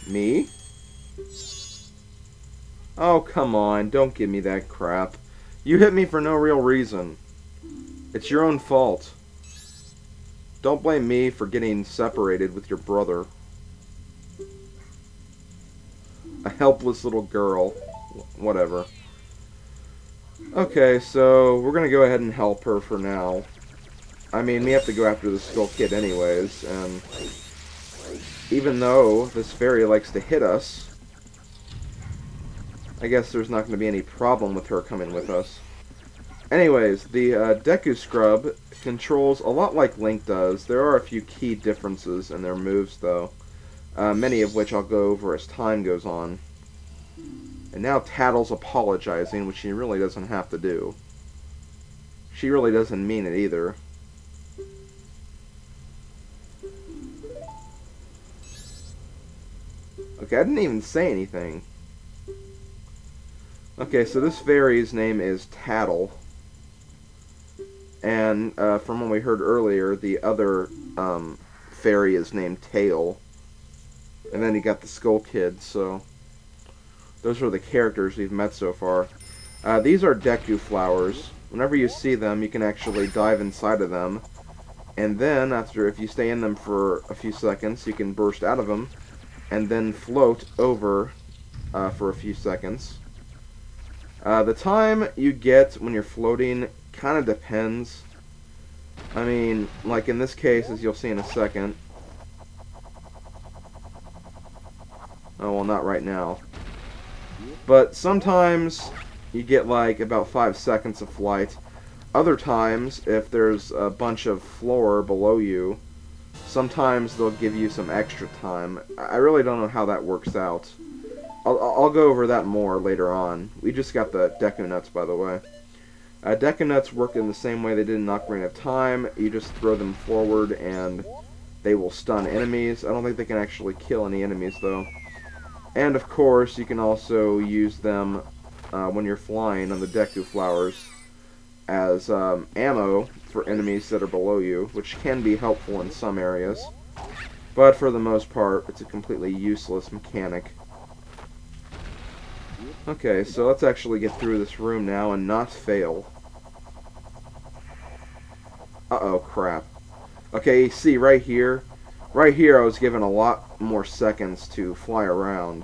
Me? Oh, come on. Don't give me that crap. You hit me for no real reason. It's your own fault. Don't blame me for getting separated with your brother. A helpless little girl. Whatever. Okay, so we're gonna go ahead and help her for now. I mean, we have to go after the Skull Kid anyways, and even though this fairy likes to hit us, I guess there's not going to be any problem with her coming with us. Anyways, the Deku Scrub controls a lot like Link does. There are a few key differences in their moves, though, many of which I'll go over as time goes on. And now Tattle's apologizing, which she really doesn't have to do. She really doesn't mean it either. Okay, I didn't even say anything. Okay, so this fairy's name is Tattle. And from what we heard earlier, the other fairy is named Tail. And then you got the Skull Kid, so those are the characters we've met so far. These are Deku Flowers. Whenever you see them, you can actually dive inside of them. And then, if you stay in them for a few seconds, you can burst out of them. And then float over for a few seconds. The time you get when you're floating kind of depends. I mean, like in this case, as you'll see in a second. Oh, well, not right now. But sometimes you get like about 5 seconds of flight. Other times, if there's a bunch of floor below you, sometimes they'll give you some extra time. I really don't know how that works out. I'll go over that more later on. We just got the Deku Nuts, by the way. Deku Nuts work in the same way they did in Ocarina of Time. You just throw them forward and they will stun enemies. I don't think they can actually kill any enemies, though. And, of course, you can also use them when you're flying on the Deku Flowers as ammo for enemies that are below you, which can be helpful in some areas. But for the most part, it's a completely useless mechanic. Okay, so let's actually get through this room now and not fail. Uh-oh, crap. Okay, see, right here I was given a lot more seconds to fly around,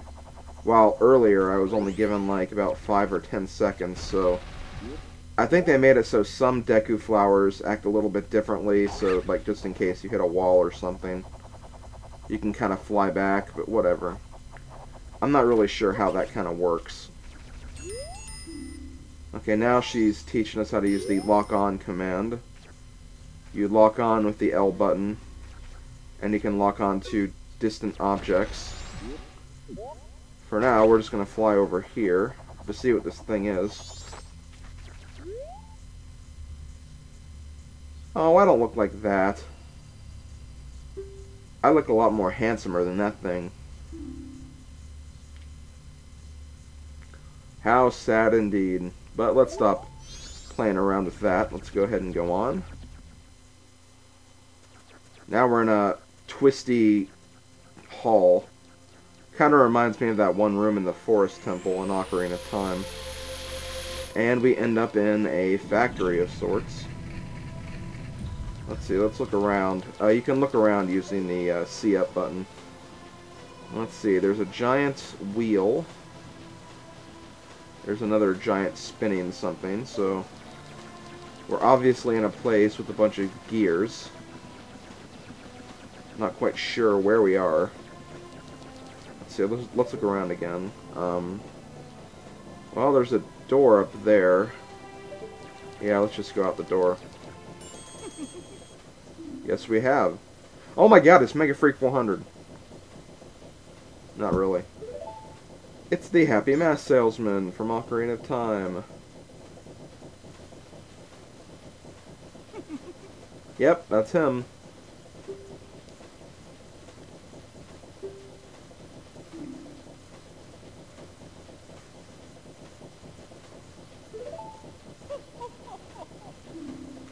while earlier I was only given like about 5 or 10 seconds, so I think they made it so some Deku Flowers act a little bit differently, so like just in case you hit a wall or something, you can kind of fly back, but whatever. I'm not really sure how that kind of works. Okay, now she's teaching us how to use the lock-on command. You lock on with the L button, and you can lock on to distant objects. For now, we're just going to fly over here to see what this thing is. Oh, I don't look like that. I look a lot more handsomer than that thing. How sad indeed. But let's stop playing around with that. Let's go ahead and go on. Now we're in a twisty hall. Kind of reminds me of that one room in the Forest Temple in Ocarina of Time. And we end up in a factory of sorts. Let's see, let's look around. You can look around using the C up button. Let's see, there's a giant wheel. There's another giant spinning something, so we're obviously in a place with a bunch of gears. Not quite sure where we are. Let's see, let's look around again. Well, there's a door up there. Yeah, let's just go out the door. Yes, we have. Oh my god, it's Mega Freak 400. Not really. It's the Happy Mask Salesman from Ocarina of Time. Yep, that's him.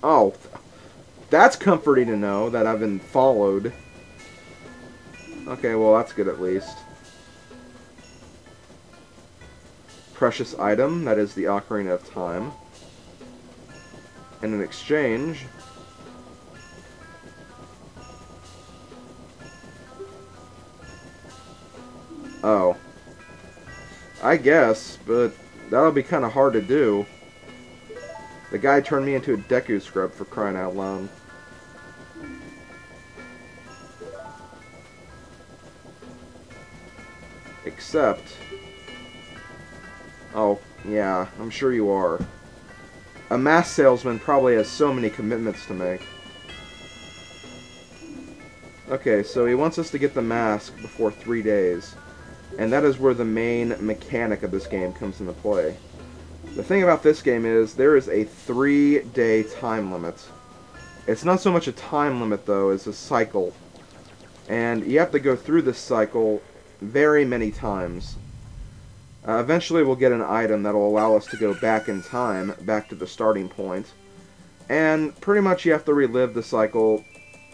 Oh, that's comforting to know that I've been followed. Okay, well, that's good at least. precious item, that is the Ocarina of Time. And in exchange, oh, I guess, but that'll be kind of hard to do. The guy turned me into a Deku Scrub, for crying out loud. Except, oh, yeah, I'm sure you are. A mask salesman probably has so many commitments to make. Okay, so he wants us to get the mask before 3 days. And that is where the main mechanic of this game comes into play. The thing about this game is, there is a 3-day time limit. It's not so much a time limit, though, as a cycle. And you have to go through this cycle very many times. Eventually we'll get an item that will allow us to go back in time, back to the starting point. And pretty much you have to relive the cycle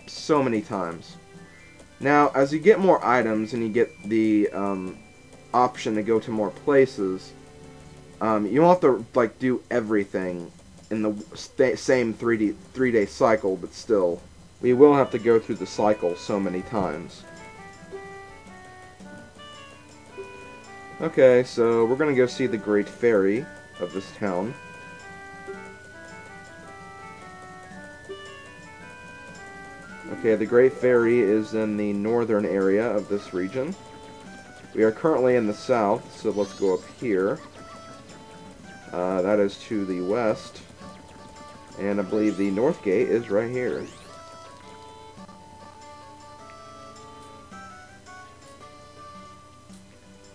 so many times. Now, as you get more items and you get the option to go to more places, you won't have to like do everything in the same 3-day cycle, but still, we will have to go through the cycle so many times. Okay, so we're gonna go see the Great Fairy of this town. Okay, the Great Fairy is in the northern area of this region. We are currently in the south, so let's go up here. That is to the west. And I believe the north gate is right here.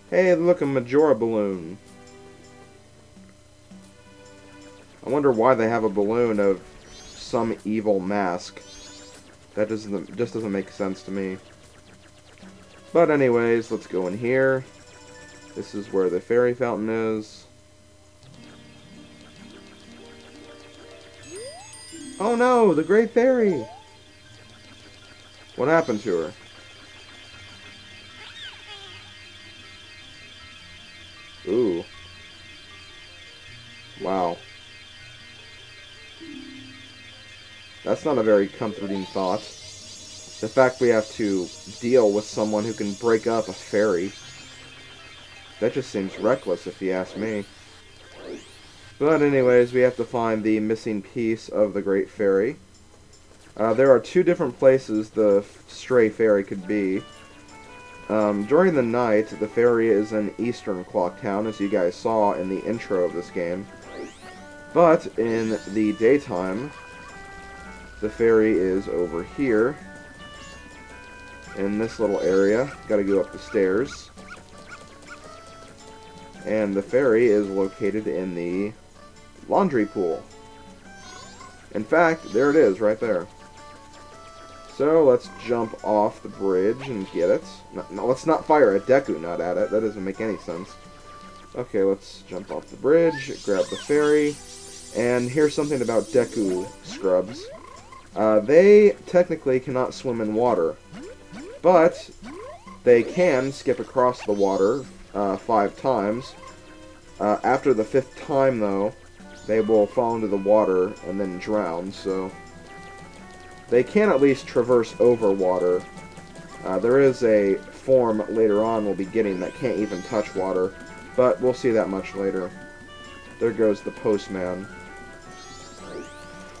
Hey, look, a Majora balloon. I wonder why they have a balloon of some evil mask. That just doesn't make sense to me. But anyways, let's go in here. This is where the fairy fountain is. Oh no, the Great Fairy! What happened to her? Ooh. Wow. That's not a very comforting thought. The fact we have to deal with someone who can break up a fairy. That just seems reckless if you ask me. But anyways, we have to find the missing piece of the Great Fairy. There are 2 different places the stray fairy could be. During the night, the fairy is in Eastern Clock Town, as you guys saw in the intro of this game. But in the daytime, the fairy is over here, in this little area. Gotta go up the stairs. And the fairy is located in the laundry pool. In fact, there it is, right there. So, let's jump off the bridge and get it. No, let's not fire a Deku Nut at it. That doesn't make any sense. Okay, let's jump off the bridge, grab the fairy. And here's something about Deku Scrubs. They technically cannot swim in water. But they can skip across the water 5 times. After the 5th time, though, they will fall into the water and then drown, so they can at least traverse over water. There is a form later on we'll be getting that can't even touch water, but we'll see that much later. There goes the postman.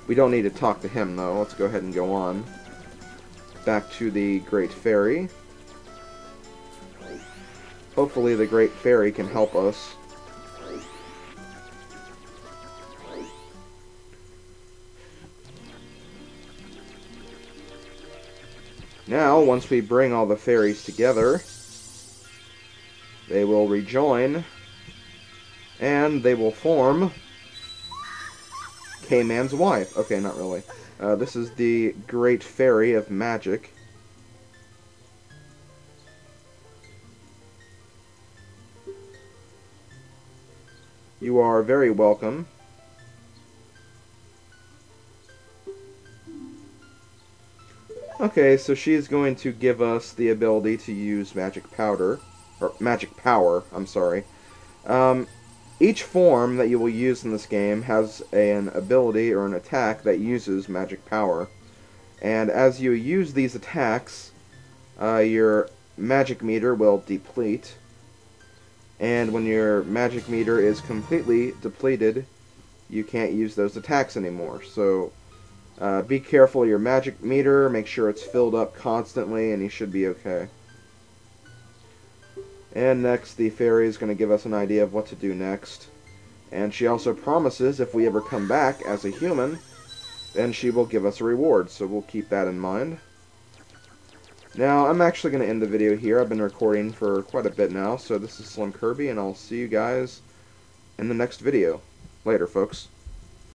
We don't need to talk to him, though. Let's go ahead and go on. Back to the Great Fairy. Hopefully the Great Fairy can help us. Now, once we bring all the fairies together, they will rejoin, and they will form K-Man's wife. Okay, not really. This is the Great Fairy of Magic. You are very welcome. Okay, so she is going to give us the ability to use magic powder, or magic power, I'm sorry. Each form that you will use in this game has an ability or an attack that uses magic power. And as you use these attacks, your magic meter will deplete. And when your magic meter is completely depleted, you can't use those attacks anymore. So be careful of your magic meter, make sure it's filled up constantly, and you should be okay. And next, the fairy is going to give us an idea of what to do next. And she also promises if we ever come back as a human, then she will give us a reward, so we'll keep that in mind. Now, I'm actually going to end the video here. I've been recording for quite a bit now, so this is SlimKirby, and I'll see you guys in the next video. Later, folks.